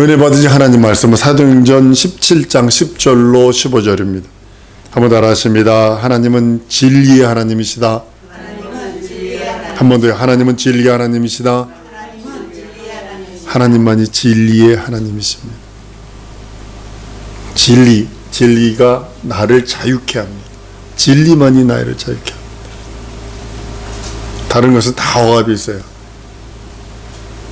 은혜 받으신 하나님 말씀은 사도행전 17장 10절로 15절입니다. 한번 따라 하십니다. 하나님은 진리의 하나님이시다. 한 번 더요. 하나님은 진리의 하나님이시다. 하나님만이 진리의 하나님이십니다. 진리가 나를 자유케 합니다. 진리만이 나를 자유케 합니다. 다른 것은 다 억압이 있어요.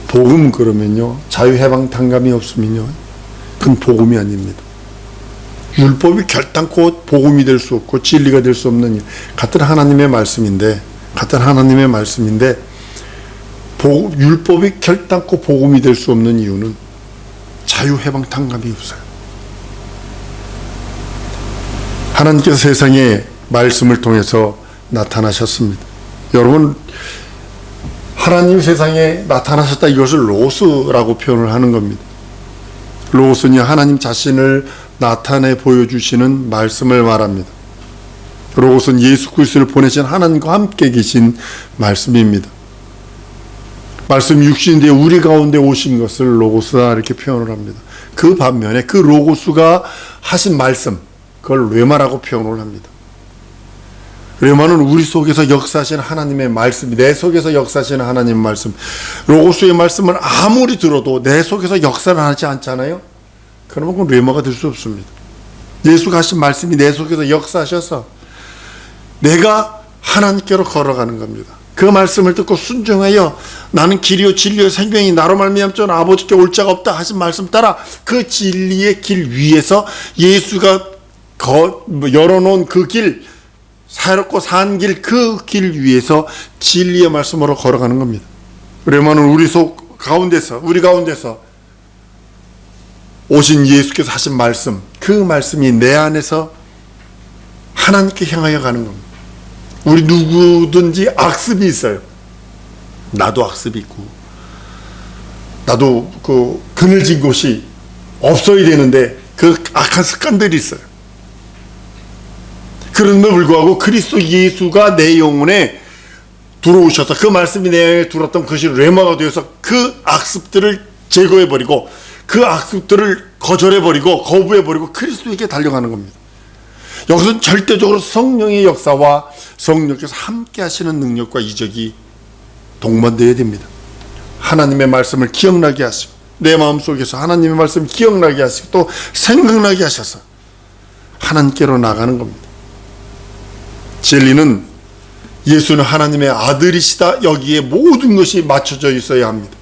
복음 그러면요, 자유해방탄감이 없으면요, 그건 복음이 아닙니다. 율법이 결단코 복음이 될 수 없고 진리가 될 수 없는 일. 같은 하나님의 말씀인데 율법이 결단코 복음이 될 수 없는 이유는 자유해방탄감이 없어요. 하나님께서 세상에 말씀을 통해서 나타나셨습니다. 여러분, 하나님 세상에 나타나셨다, 이것을 로고스라고 표현을 하는 겁니다. 로고스는 하나님 자신을 나타내 보여주시는 말씀을 말합니다. 로고스는 예수 그리스도를 보내신 하나님과 함께 계신 말씀입니다. 말씀 육신인데 우리 가운데 오신 것을 로고스다 이렇게 표현을 합니다. 그 반면에 그 로고스가 하신 말씀, 그걸 뢰마라고 표현을 합니다. 뢰마는 우리 속에서 역사하시는 하나님의 말씀, 내 속에서 역사하시는 하나님의 말씀. 로고스의 말씀을 아무리 들어도 내 속에서 역사를 하지 않잖아요. 그러면 그건 뢰마가 될 수 없습니다. 예수가 하신 말씀이 내 속에서 역사하셔서 내가 하나님께로 걸어가는 겁니다. 그 말씀을 듣고 순종하여 나는 길이요 진리요 생명이 나로 말미암자 아버지께 올 자가 없다 하신 말씀 따라 그 진리의 길 위에서 예수가 열어놓은 그 길, 새롭고 산 길, 그 길 위에서 진리의 말씀으로 걸어가는 겁니다. 그러면 우리 속 가운데서, 우리 가운데서 오신 예수께서 하신 말씀, 그 말씀이 내 안에서 하나님께 향하여 가는 겁니다. 우리 누구든지 악습이 있어요. 나도 악습이 있고, 나도 그 그늘진 곳이 없어야 되는데 그 악한 습관들이 있어요. 그럼에도 불구하고 그리스도 예수가 내 영혼에 들어오셔서 그 말씀이 내 영혼에 들어왔던 것이 뢰마가 되어서 그 악습들을 제거해버리고 그 악습들을 거절해버리고 거부해버리고 그리스도에게 달려가는 겁니다. 여기서는 절대적으로 성령의 역사와 성령께서 함께 하시는 능력과 이적이 동반되어야 됩니다. 하나님의 말씀을 기억나게 하시고 내 마음속에서 하나님의 말씀을 기억나게 하시고 또 생각나게 하셔서 하나님께로 나가는 겁니다. 진리는 예수는 하나님의 아들이시다, 여기에 모든 것이 맞춰져 있어야 합니다.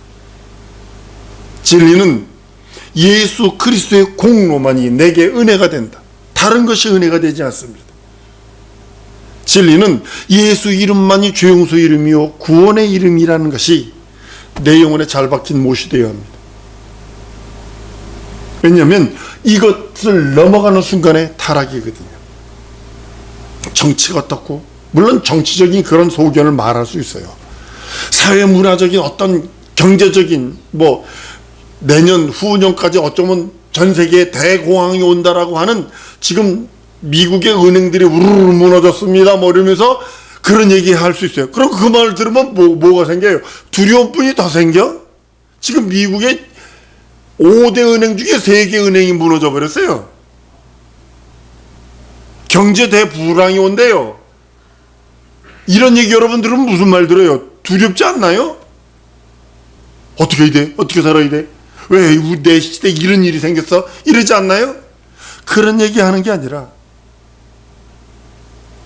진리는 예수 그리스도의 공로만이 내게 은혜가 된다. 다른 것이 은혜가 되지 않습니다. 진리는 예수 이름만이 죄 용서 이름이요 구원의 이름이라는 것이 내 영혼에 잘 박힌 못이 되어야 합니다. 왜냐하면 이것을 넘어가는 순간에 타락이거든요. 정치가 어떻고, 물론 정치적인 그런 소견을 말할 수 있어요. 사회 문화적인 어떤 경제적인 내년 후년까지 어쩌면 전 세계에 대공황이 온다라고 하는, 지금 미국의 은행들이 우르르 무너졌습니다 이러면서 그런 얘기 할 수 있어요. 그럼 그 말을 들으면 뭐가 생겨요? 두려움뿐이 더 생겨? 지금 미국의 5대 은행 중에 3개 은행이 무너져 버렸어요. 경제 대불황이 온대요. 이런 얘기 여러분 들으면 무슨 말 들어요? 두렵지 않나요? 어떻게 해야 돼? 어떻게 살아야 돼? 왜 내 시대에 이런 일이 생겼어? 이러지 않나요? 그런 얘기하는 게 아니라,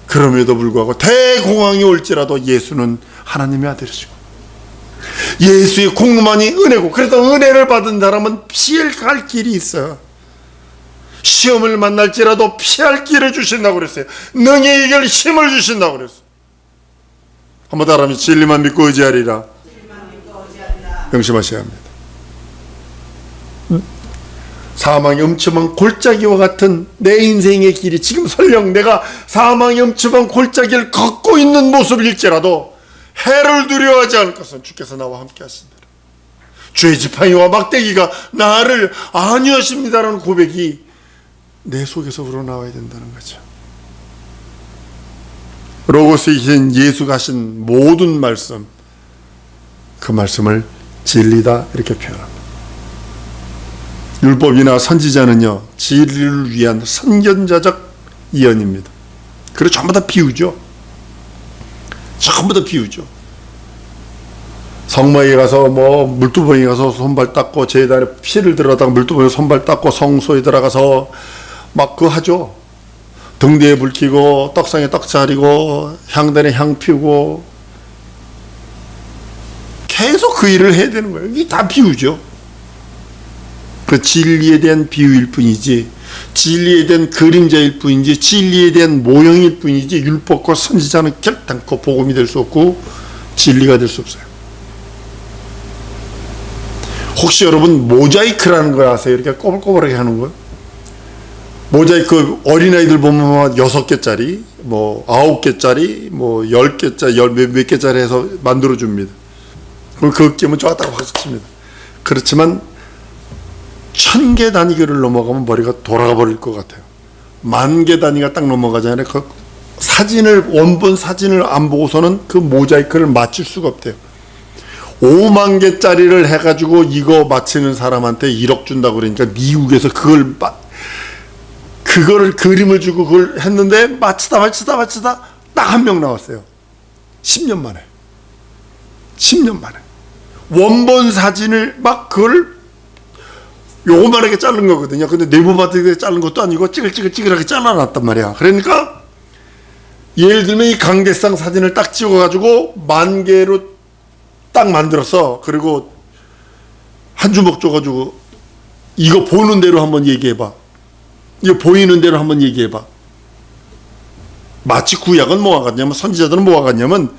그럼에도 불구하고 대공황이 올지라도 예수는 하나님의 아들이시고 예수의 공로만이 은혜고, 그래서 은혜를 받은 사람은 피할 길이 있어요. 시험을 만날지라도 피할 길을 주신다고 그랬어요. 능히 이길 힘을 주신다고 그랬어요. 한번 따라하면 진리만 믿고 의지하리라. 명심하셔야 합니다. 사망의 음침한 골짜기와 같은 내 인생의 길이, 지금 설령 내가 사망의 음침한 골짜기를 걷고 있는 모습일지라도 해를 두려워하지 않을 것은 주께서 나와 함께 하신다. 주의 지팡이와 막대기가 나를 안위하십니다라는 고백이 내 속에서 우러나와야 된다는 거죠. 로고스이신 예수가 하신 모든 말씀, 그 말씀을 진리다 이렇게 표현합니다. 율법이나 선지자는요, 진리를 위한 선견자적 예언입니다. 그리고 전부 다 비유죠. 전부 다 비유죠. 성막에 가서 물두멍에 가서 손발 닦고 제단에 피를 들어다가 물두멍에 손발 닦고 성소에 들어가서 막 그거 하죠. 등대에 불 켜고 떡상에 떡 차리고 향단에 향 피우고 계속 그 일을 해야 되는 거예요. 이게 다 비유죠. 그 진리에 대한 비유일 뿐이지, 진리에 대한 그림자일 뿐이지, 진리에 대한 모형일 뿐이지, 율법과 선지자는 결단코 복음이 될 수 없고 진리가 될 수 없어요. 혹시 여러분 모자이크라는 거 아세요? 이렇게 꼬불꼬불하게 하는 거. 모자이크 어린아이들 보면 6개짜리, 9개짜리, 10개짜리, 몇 개짜리 해서 만들어줍니다. 그럼 그거 끼면 좋았다고 박수 칩니다. 그렇지만 1000개 단위를 넘어가면 머리가 돌아가 버릴 것 같아요. 10,000개 단위가 딱 넘어가잖아요. 그 원본 사진을 안 보고서는 그 모자이크를 맞출 수가 없대요. 5만 개짜리를 해가지고 이거 맞히는 사람한테 1억 준다고 그러니까 미국에서 그거를 그림을 주고 그걸 했는데 맞히다 딱 한 명 나왔어요. 10년 만에. 10년 만에. 원본 사진을 막 그걸 요만하게 자른 거거든요. 근데 네모바닥에 자른 것도 아니고 찌글찌글하게 잘라놨단 말이야. 그러니까 예를 들면 이 강대상 사진을 딱 찍어가지고 10,000개로 딱 만들어서, 그리고 한 주먹 줘가지고 이거 보는 대로 한번 얘기해봐. 이거 보이는 대로 한번 얘기해봐. 마치 구약은 뭐와 같냐면, 선지자들은 뭐와 같냐면,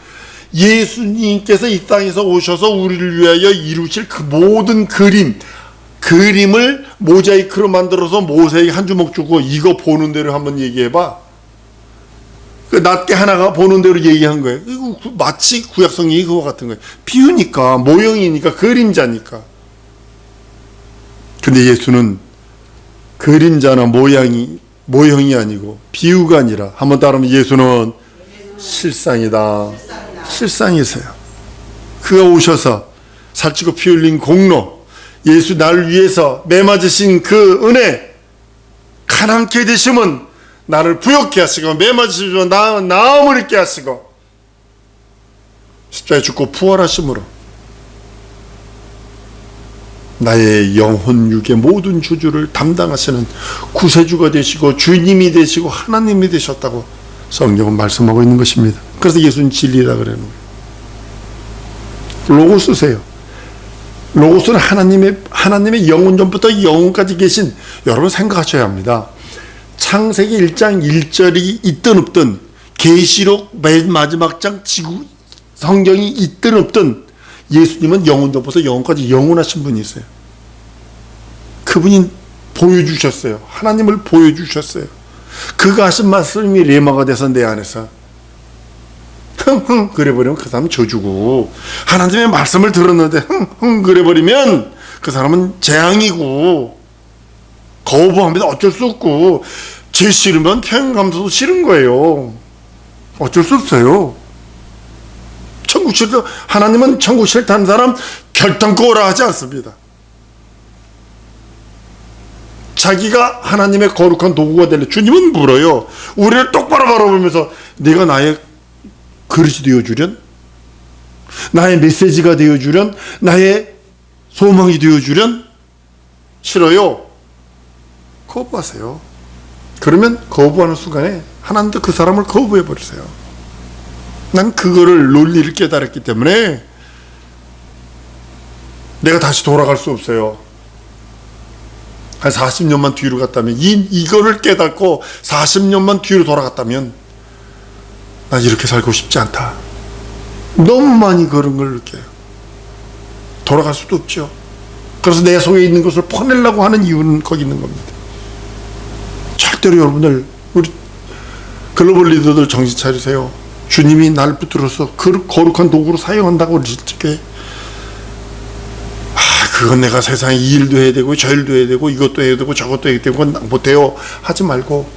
예수님께서 이 땅에서 오셔서 우리를 위하여 이루실 그 모든 그림을 모자이크로 만들어서 모세에게 한 주먹 주고 이거 보는 대로 한번 얘기해봐. 그 낱개 하나가 보는 대로 얘기한 거예요. 이거 마치 구약 성경이 그거 같은 거예요. 비유니까, 모형이니까, 그림자니까. 근데 예수는 그림자나 모형이 아니고 비유가 아니라, 한번 따르면 예수는 실상이다. 실상이세요. 그가 오셔서 살찌고 피 흘린 공로, 예수 나를 위해서 매 맞으신 그 은혜, 가난케 되심은 나를 부욕케 하시고, 매 맞으시면 나음을 있게 하시고, 십자가에 죽고 부활하심으로 나의 영혼 육의 모든 주주를 담당하시는 구세주가 되시고 주님이 되시고 하나님이 되셨다고 성경은 말씀하고 있는 것입니다. 그래서 예수는 진리다 그러는 거예요. 로고스세요. 로고스는 하나님의 영혼 전부터 영혼까지 계신, 여러분 생각하셔야 합니다. 창세기 1장 1절이 있든 없든, 계시록 맨 마지막 장 성경이 있든 없든, 예수님은 영혼 전부터 영혼까지 영원하신 분이세요. 그분이 보여주셨어요. 하나님을 보여주셨어요. 그가 하신 말씀이 레마가 돼서 내 안에서 흥흥 그래버리면 그 사람은 저주고, 하나님의 말씀을 들었는데 흥흥 그래버리면 그 사람은 재앙이고, 거부합니다. 어쩔 수 없고, 죄 싫으면 평행 감수도 싫은 거예요. 어쩔 수 없어요. 천국 싫다, 하나님은 천국 싫다는 사람 결단코 오라 하지 않습니다. 자기가 하나님의 거룩한 도구가 될래. 주님은 물어요. 우리를 똑바로 바라보면서 내가 나의 그릇이 되어주련, 나의 메시지가 되어주련, 나의 소망이 되어주련. 싫어요. 거부하세요. 그러면 거부하는 순간에 하나님도 그 사람을 거부해버리세요. 난 그거를 논리를 깨달았기 때문에 내가 다시 돌아갈 수 없어요. 한 40년만 뒤로 갔다면, 이거를 깨닫고 40년만 뒤로 돌아갔다면 난 이렇게 살고 싶지 않다. 너무 많이 그런 걸 느껴요. 돌아갈 수도 없죠. 그래서 내 속에 있는 것을 퍼내려고 하는 이유는 거기 있는 겁니다. 절대로 여러분들, 우리 글로벌 리더들 정신 차리세요. 주님이 날 붙들어서 그 거룩한 도구로 사용한다고 그러실 적에, 그건 내가 세상에 이 일도 해야 되고 저 일도 해야 되고 이것도 해야 되고 저것도 해야 되고 그건 못해요 하지 말고,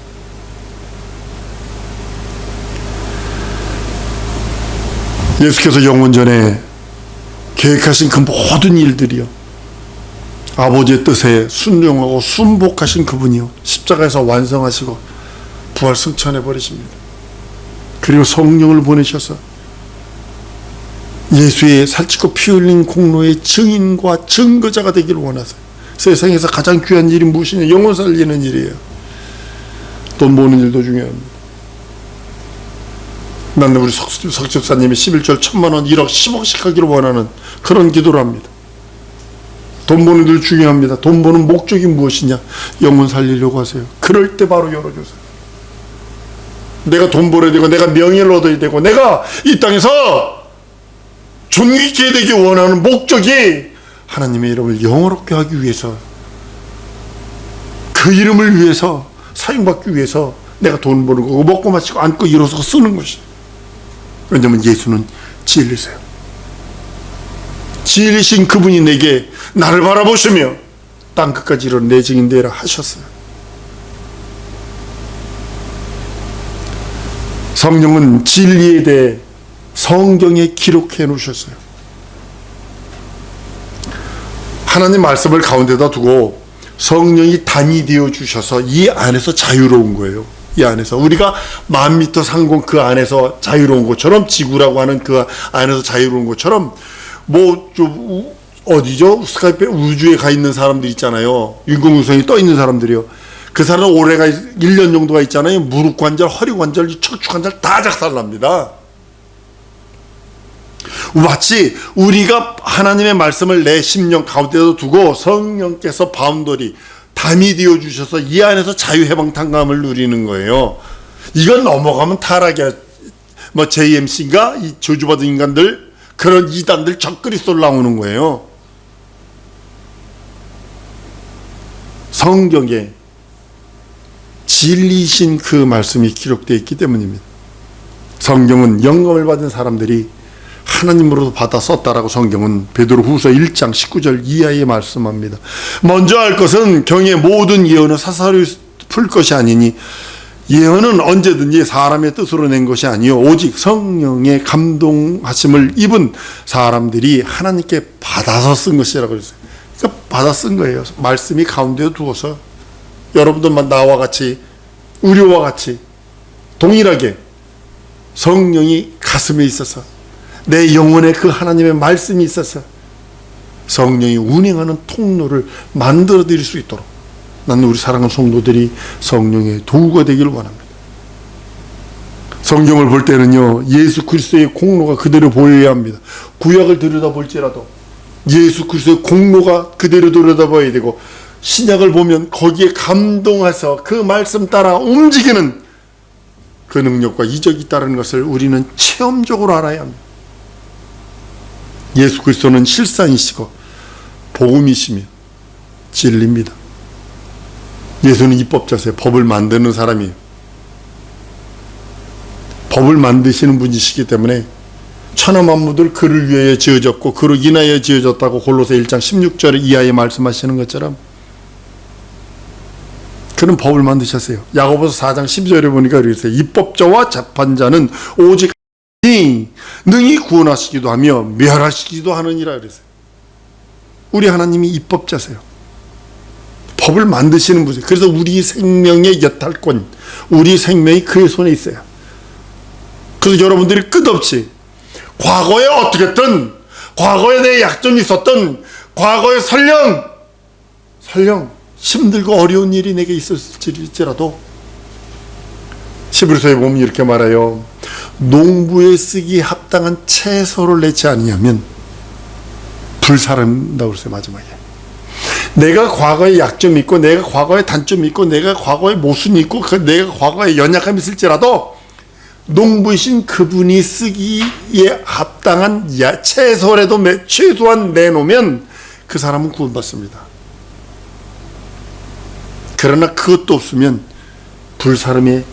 예수께서 영원전에 계획하신 그 모든 일들이요, 아버지의 뜻에 순종하고 순복하신 그분이요, 십자가에서 완성하시고 부활 승천해 버리십니다. 그리고 성령을 보내셔서 예수의 살찌고 피 흘린 공로의 증인과 증거자가 되기를 원하세요. 세상에서 가장 귀한 일이 무엇이냐? 영혼 살리는 일이에요. 돈 버는 일도 중요합니다. 나는 우리 석집사님이 11절 1,000,000원 1억 10억씩 하기를 원하는 그런 기도를 합니다. 돈 버는 일 중요합니다. 돈 버는 목적이 무엇이냐? 영혼 살리려고 하세요. 그럴 때 바로 열어주세요. 내가 돈 벌어야 되고, 내가 명예를 얻어야 되고, 내가 이 땅에서 존귀케 되기 원하는 목적이 하나님의 이름을 영어롭게 하기 위해서, 그 이름을 위해서, 사용받기 위해서 내가 돈 버는 거고, 먹고 마시고 앉고 일어서고 쓰는 것이. 왜냐하면 예수는 진리세요. 진리신 그분이 내게 나를 바라보시며 땅끝까지 이런 내 증인 되라 하셨어요. 성령은 진리에 대해 성경에 기록해 놓으셨어요. 하나님 말씀을 가운데다 두고 성령이 단이 되어 주셔서 이 안에서 자유로운 거예요. 이 안에서 우리가 10,000m 상공 그 안에서 자유로운 것처럼, 지구라고 하는 그 안에서 자유로운 것처럼, 뭐 좀 어디죠? 스카이pe 우주에 가 있는 사람들 있잖아요. 인공위성이 떠 있는 사람들이요. 그 사람은 올해가 1년 정도가 있잖아요. 무릎 관절, 허리 관절, 척추 관절 다 작살납니다. 마치 우리가 하나님의 말씀을 내 심령 가운데도 두고 성령께서 바운더리, 담이 되어 주셔서 이 안에서 자유해방탄감을 누리는 거예요. 이건 넘어가면 타락이야. 뭐 JMC인가? 이 저주받은 인간들, 그런 이단들 적그리스도로 나오는 거예요. 성경에 진리신 그 말씀이 기록되어 있기 때문입니다. 성경은 영감을 받은 사람들이 하나님으로도 받아 썼다라고 성경은 베드로후서 1장 19절 이하에 말씀합니다. 먼저 할 것은 경의 모든 예언을 사사로 풀 것이 아니니, 예언은 언제든지 사람의 뜻으로 낸 것이 아니요 오직 성령의 감동하심을 입은 사람들이 하나님께 받아서 쓴 것이라고 했어요. 그러니까 받아 쓴 거예요. 말씀이 가운데에 두어서 여러분들만 나와 같이, 우리와 같이 동일하게 성령이 가슴에 있어서, 내 영혼에 그 하나님의 말씀이 있어서 성령이 운행하는 통로를 만들어 드릴 수 있도록 나는 우리 사랑하는 성도들이 성령의 도구가 되기를 원합니다. 성경을 볼 때는요, 예수 그리스도의 공로가 그대로 보여야 합니다. 구약을 들여다볼지라도 예수 그리스도의 공로가 그대로 들여다봐야 되고, 신약을 보면 거기에 감동해서 그 말씀 따라 움직이는 그 능력과 이적이 있다는 것을 우리는 체험적으로 알아야 합니다. 예수 그리스도는 실상이시고 복음이시며 진리입니다. 예수는 입법자세요. 법을 만드는 사람이에요. 법을 만드시는 분이시기 때문에 천하 만물들 그를 위하여 지어졌고 그로 인하여 지어졌다고 골로새 1장 16절 이하에 말씀하시는 것처럼 그는 법을 만드셨어요. 야고보서 4장 12절에 보니까 그랬어요. 입법자와 재판자는 오직 능히 구원하시기도 하며 멸하시기도 하느니라 그랬어요. 우리 하나님이 입법자세요. 법을 만드시는 분이세요. 그래서 우리 생명의 여탈권, 우리 생명이 그의 손에 있어요. 그래서 여러분들이 끝없이 과거에 어떻게든, 과거에 내 약점이 있었던, 과거에 설령 힘들고 어려운 일이 내게 있었을지라도, 히브리서에 보면 이렇게 말해요. 농부에 쓰기 합당한 채소를 내지 아니하면 불사른다고 그랬어요. 마지막에 내가 과거에 약점이 있고, 내가 과거에 단점이 있고, 내가 과거에 모순이 있고, 내가 과거에 연약함이 있을지라도 농부이신 그분이 쓰기에 합당한 채소라도 최소한 내놓으면 그 사람은 구원받습니다. 그러나 그것도 없으면 불사름에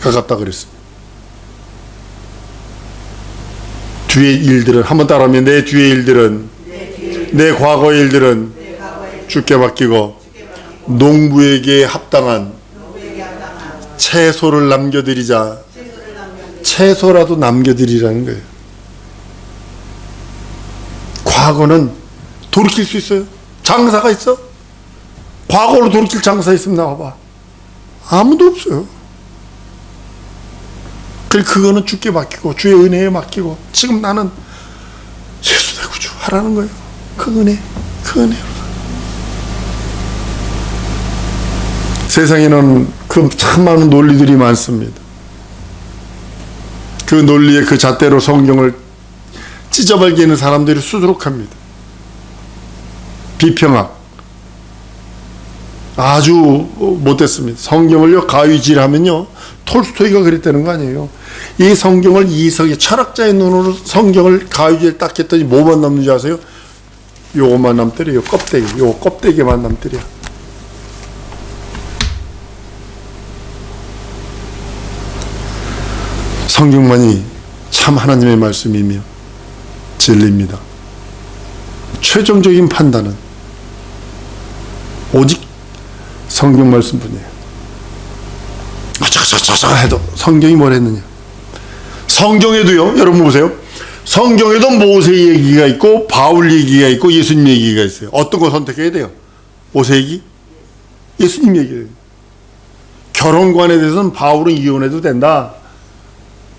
가깝다 그랬습니다. 뒤의 일들은, 한번 따라하면, 내 뒤의 일들은, 내 과거의 일들은 주께 맡기고 농부에게 합당한 채소를 남겨드리자. 채소라도 남겨드리라는 거예요. 과거는 돌이킬 수 있어요. 장사가 있어? 과거로 돌이킬 장사 있으면 나와봐. 아무도 없어요. 그거는 주께 맡기고 주의 은혜에 맡기고 지금 나는 예수 내 구주 하라는 거예요. 그 은혜. 세상에는 그 참 많은 논리들이 많습니다. 그 논리의 그 잣대로 성경을 찢어버리는 사람들이 수두룩합니다. 비평학 아주 못됐습니다. 성경을요 가위질하면요 톨스토이가 그랬다는 거 아니에요. 이 성경을 철학자의 눈으로 성경을 가위질 딱 했더니 뭐만 남는지 아세요? 요것만 남더래요. 요 껍데기만 남더래요. 성경만이 참 하나님의 말씀이며 진리입니다. 최종적인 판단은 오직 성경 말씀뿐이에요. 어쩌고저쩌고 해도 성경이 뭘 했느냐. 성경에도요, 여러분 보세요. 성경에도 모세 얘기가 있고 바울 얘기가 있고 예수님 얘기가 있어요. 어떤 거 선택해야 돼요? 모세 얘기? 예수님 얘기예요. 결혼관에 대해서는 바울은 이혼해도 된다.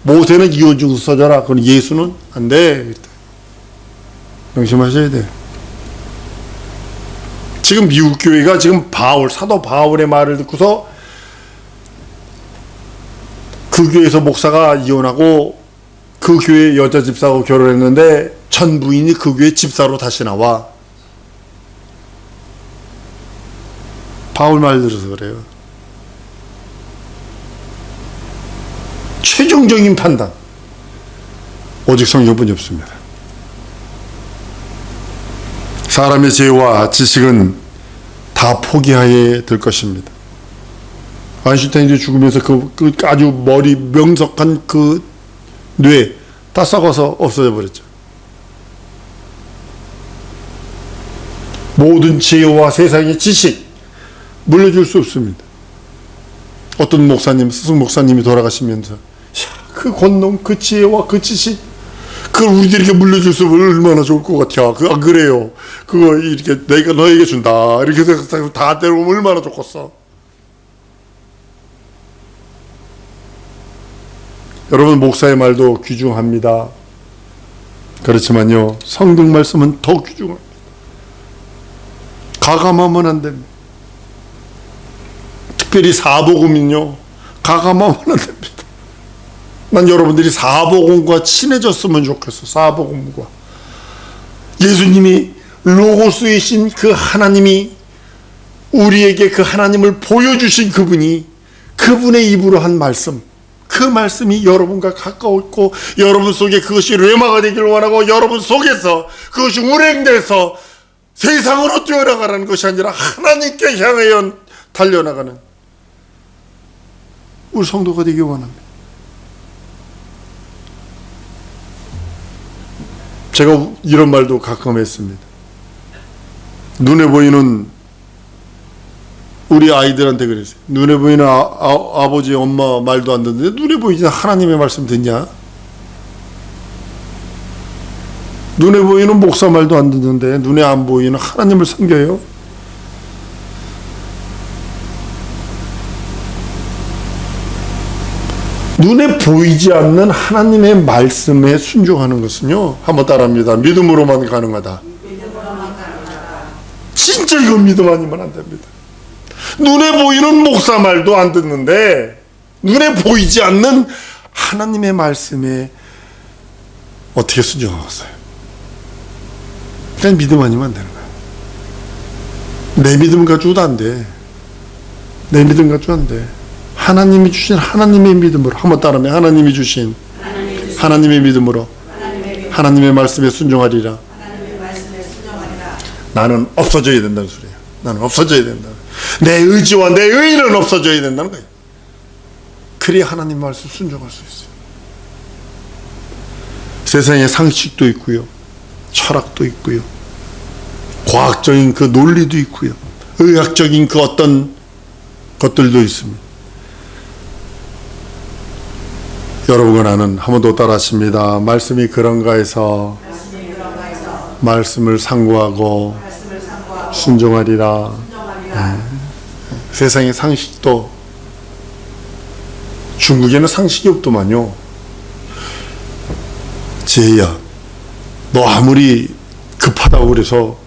모세는 이혼 증서 써줘라. 그건 예수는 안 돼. 명심하셔야 돼요. 지금 미국 교회가 지금 사도 바울의 말을 듣고서 그 교회에서 목사가 이혼하고 그 교회 여자 집사하고 결혼했는데 전 부인이 그 교회 집사로 다시 나와. 바울 말 들어서 그래요. 최종적인 판단 오직 성경뿐이 없습니다. 사람의 지혜와 지식은 다 포기하게 될 것입니다. 아인슈타인이 죽으면서 그 아주 머리 명석한 그 뇌 다 썩어서 없어져 버렸죠. 모든 지혜와 세상의 지식 물려줄 수 없습니다. 어떤 목사님, 스승 목사님이 돌아가시면서 그 권능, 그 지혜와 그 지식 그걸 우리들에게 물려줄 수 있으면 얼마나 좋을 것 같아. 그래요. 그거 이렇게 내가 너에게 준다. 이렇게 해서 다 때려오면 얼마나 좋겠어. 여러분, 목사의 말도 귀중합니다. 그렇지만요, 성경 말씀은 더 귀중합니다. 가감하면 안 됩니다. 특별히 사복음은요, 가감하면 안 됩니다. 난 여러분들이 사복음과 친해졌으면 좋겠어. 사복음과 예수님이 로고스이신 그 하나님이 우리에게 그 하나님을 보여주신 그분의 입으로 한 말씀, 그 말씀이 여러분과 가까워 있고 여러분 속에 그것이 뢰마가 되기를 원하고 여러분 속에서 그것이 운행돼서 세상으로 뛰어나가라는 것이 아니라 하나님께 향하여 달려나가는 우리 성도가 되기 원합니다. 제가 이런 말도 가끔 했습니다. 눈에 보이는 우리 아이들한테 그랬어요. 눈에 보이는 아버지 엄마 말도 안 듣는데 눈에 보이지 하나님의 말씀 듣냐? 눈에 보이는 목사 말도 안 듣는데 눈에 안 보이는 하나님을 섬겨요? 눈에 보이지 않는 하나님의 말씀에 순종하는 것은요, 한번 따라합니다. 믿음으로만 가능하다. 진짜 이건 믿음 아니면 안 됩니다. 눈에 보이는 목사 말도 안 듣는데 눈에 보이지 않는 하나님의 말씀에 어떻게 순종하겠어요? 그냥 믿음 아니면 안 되는 거예요. 내 믿음 가지고도 안 돼. 내 믿음 가지고 안 돼. 하나님이 주신 하나님의 믿음으로, 한번 따라하면 하나님이 주신 하나님의 믿음으로 하나님의 말씀에 순종하리라. 나는 없어져야 된다는 소리예요. 나는 없어져야 된다. 내 의지와 내 의의는 없어져야 된다는 거예요. 그래야 하나님 말씀 순종할 수 있어요. 세상에 상식도 있고요, 철학도 있고요, 과학적인 그 논리도 있고요, 의학적인 그 어떤 것들도 있습니다. 여러분과 나는 한 번 더 따라하십니다. 말씀이 그런가 해서 말씀을 상고하고 순종하리라. 세상의 상식도, 중국에는 상식이 없더만요. 제이야, 너 아무리 급하다고 그래서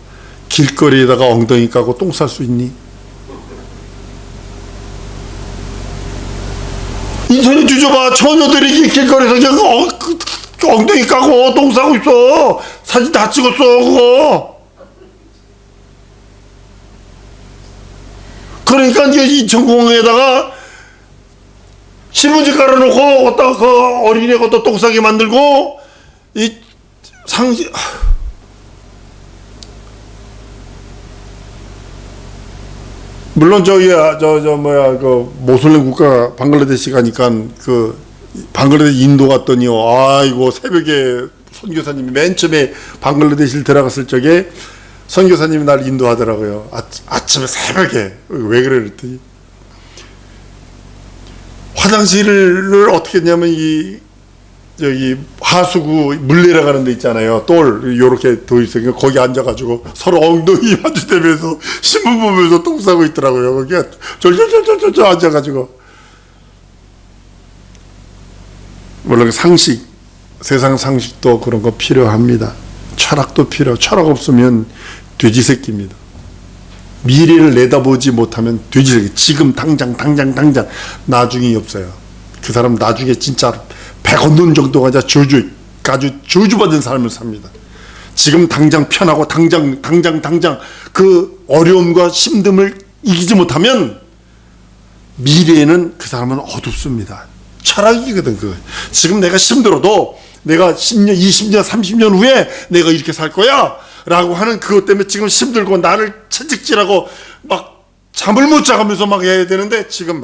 길거리에다가 엉덩이 까고 똥 쌀 수 있니? 인터넷 뒤져봐. 처녀들이 길거리에서 그냥 엉덩이 까고 똥 싸고 있어. 사진 다 찍었어 그거. 그러니까 이제 인천공항에다가 신문지 깔아놓고 어디다 그 어린애 갖다 똥 싸게 만들고 이 상식. 물론 그 모슬렘 국가 방글라데시 가니까 그 방글라데시 인도 갔더니요, 아이고 새벽에 선교사님이 맨 처음에 방글라데시를 들어갔을 적에 선교사님이 날 인도하더라고요. 아침에 새벽에. 왜 그래 그랬더니 화장실을 어떻게 했냐면 여기 하수구 물 내려가는 데 있잖아요. 돌 요렇게 돼 있어요. 거기 앉아가지고 서로 엉덩이 마주대면서 신문 보면서 똥 싸고 있더라고요. 거기 쫄쫄쫄쫄쫄 앉아가지고. 물론 상식, 세상 상식도 그런 거 필요합니다. 철학도 필요. 철학 없으면 돼지 새끼입니다. 미래를 내다보지 못하면 돼지 새끼. 지금 당장 나중이 없어요. 그 사람 나중에 진짜 100원 돈 정도가 아니라 아주 저주받은 삶을 삽니다. 지금 당장 편하고 당장 그 어려움과 힘듦을 이기지 못하면 미래에는 그 사람은 어둡습니다. 철학이거든. 그거. 지금 내가 힘들어도 내가 10년, 20년, 30년 후에 내가 이렇게 살 거야 라고 하는 그것 때문에 지금 힘들고 나를 채찍질하고 막 잠을 못 자가면서 막 해야 되는데 지금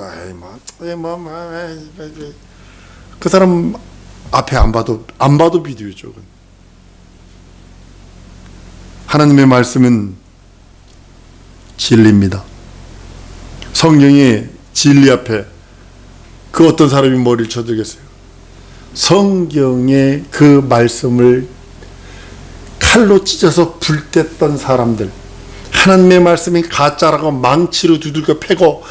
그 사람 앞에 안 봐도 비디오죠. 하나님의 말씀은 진리입니다. 성경의 진리 앞에 그 어떤 사람이 머리를 쳐들겠어요. 성경의 그 말씀을 칼로 찢어서 불댔던 사람들, 하나님의 말씀이 가짜라고 망치로 두들겨 패고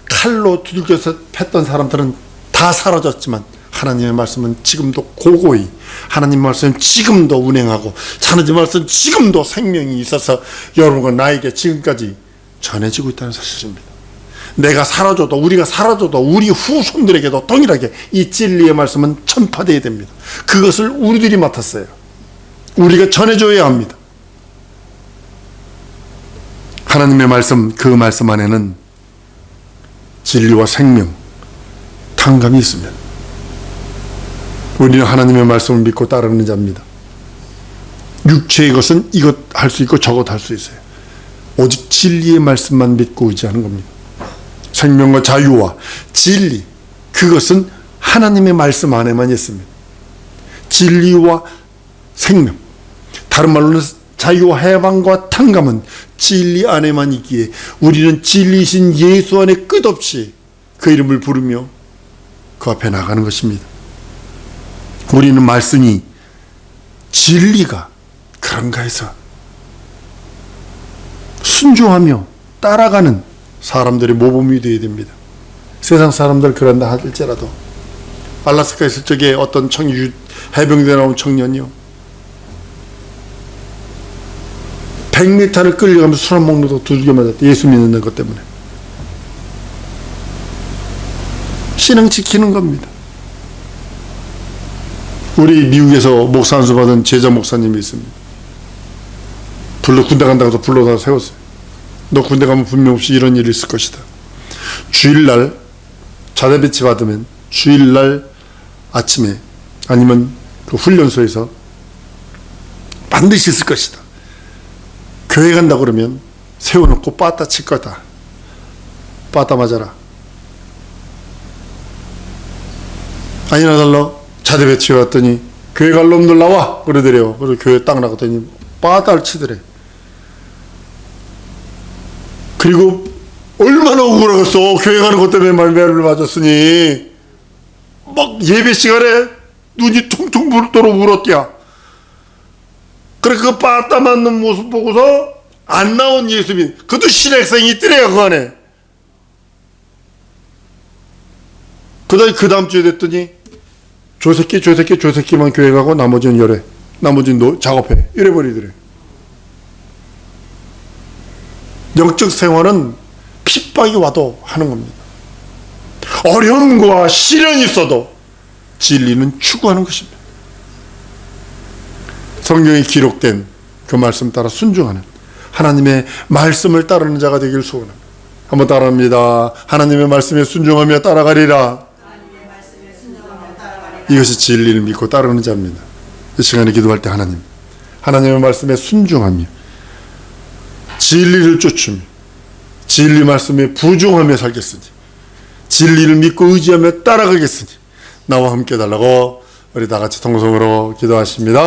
칼로 두들겨서 팼던 사람들은 다 사라졌지만 하나님의 말씀은 지금도 고고히, 하나님의 말씀은 지금도 운행하고 하나님의 말씀은 지금도 생명이 있어서 여러분과 나에게 지금까지 전해지고 있다는 사실입니다. 내가 사라져도, 우리가 사라져도 우리 후손들에게도 동일하게 이 진리의 말씀은 전파되어야 됩니다. 그것을 우리들이 맡았어요. 우리가 전해줘야 합니다. 하나님의 말씀, 그 말씀 안에는 진리와 생명, 탕감이 있습니다. 우리는 하나님의 말씀을 믿고 따르는 자입니다. 육체의 것은 이것 할 수 있고 저것 할 수 있어요. 오직 진리의 말씀만 믿고 의지하는 겁니다. 생명과 자유와 진리, 그것은 하나님의 말씀 안에만 있습니다. 진리와 생명, 다른 말로는 자유와 해방과 탕감은 진리 안에만 있기에 우리는 진리이신 예수 안에 끝없이 그 이름을 부르며 그 앞에 나가는 것입니다. 우리는 말씀이 진리가 그런가 해서 순종하며 따라가는 사람들의 모범이 되어야 됩니다. 세상 사람들 그런다 할지라도 알라스카에 있을 적에 어떤 해병대 나온 청년이요, 100m를 끌려가면서 술 안 먹는다고 두들겨 맞았대. 예수 믿는 것 때문에. 신앙 지키는 겁니다. 우리 미국에서 목사 안수 받은 제자 목사님이 있습니다. 군대 간다고 해서 불러다 세웠어요. 너 군대 가면 분명 없이 이런 일이 있을 것이다. 주일날 자대 배치 받으면 주일날 아침에 아니면 그 훈련소에서 반드시 있을 것이다. 교회 간다 그러면 세워놓고 빠따 칠 거다. 빠따 맞아라. 아니나 달라 자대 배치해 왔더니 교회 갈 놈들 나와 그러더래요. 그래서 교회 딱 나갔더니 빠따를 치더래. 그리고 얼마나 억울하겠어. 교회 가는 것 때문에 말매를 맞았으니 막 예배 시간에 눈이 퉁퉁 부르도록 울었대야. 그래 그 빠따 맞는 모습 보고서 안 나온 예수님, 그것도 신학생이 있더래요, 그 안에. 그 다음 주에 됐더니, 조새끼만 교회 가고 나머지는 열애, 나머지는 작업해. 이래버리더래. 영적 생활은 핍박이 와도 하는 겁니다. 어려움과 시련이 있어도 진리는 추구하는 것입니다. 성경에 기록된 그 말씀 따라 순종하는 하나님의 말씀을 따르는 자가 되길 소원합니다. 한번 따라합니다. 하나님의 말씀에 순종하며 따라가리라. 이것이 진리를 믿고 따르는 자입니다. 이 시간에 기도할 때 하나님의 말씀에 순종하며 진리를 쫓으며 진리 말씀에 부종하며 살겠으니 진리를 믿고 의지하며 따라가겠으니 나와 함께 달라고 우리 다 같이 통성으로 기도하십니다.